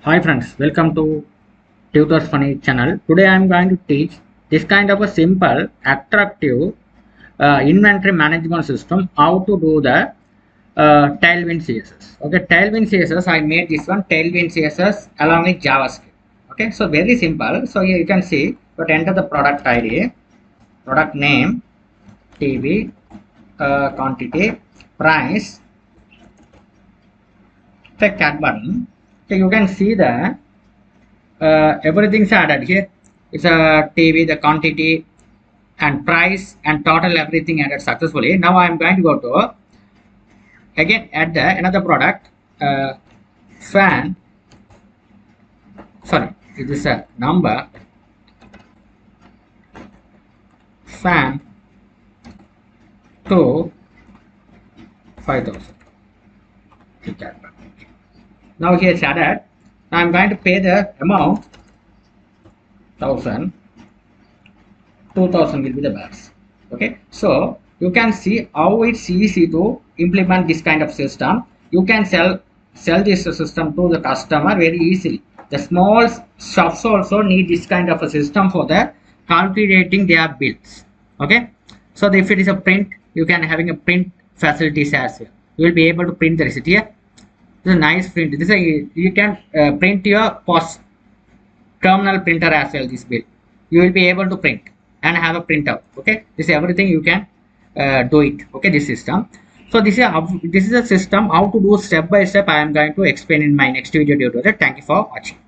Hi friends, welcome to TutusFunny channel. Today I am going to teach this kind of a simple, attractive inventory management system. How to do the Tailwind CSS. Okay, Tailwind CSS. I made this one Tailwind CSS along with JavaScript. Okay, so very simple. So here you can see, but enter the product ID, product name, TV, quantity, price, check cat button. So you can see that everything's added here. It's a TV, the quantity and price and total everything added successfully. Now I am going to go to again add the another product fan. Sorry, it is a number fan to 5,000. Now here it's added. Now I am going to pay the amount 1,000. 2,000 will be the balance. Okay, so you can see how it's easy to implement this kind of system. You can sell this system to the customer very easily. The small shops also need this kind of a system for the calculating their bills. Okay, so if it is a print, you can having a print facilities as well. You will be able to print the receipt here. This is a nice print. This is a, you can print your POS terminal printer as well. This bill you will be able to print and have a printout. Okay, this is everything you can do it. Okay, this system. So this is a system how to do step by step. I am going to explain in my next video tutorial. Thank you for watching.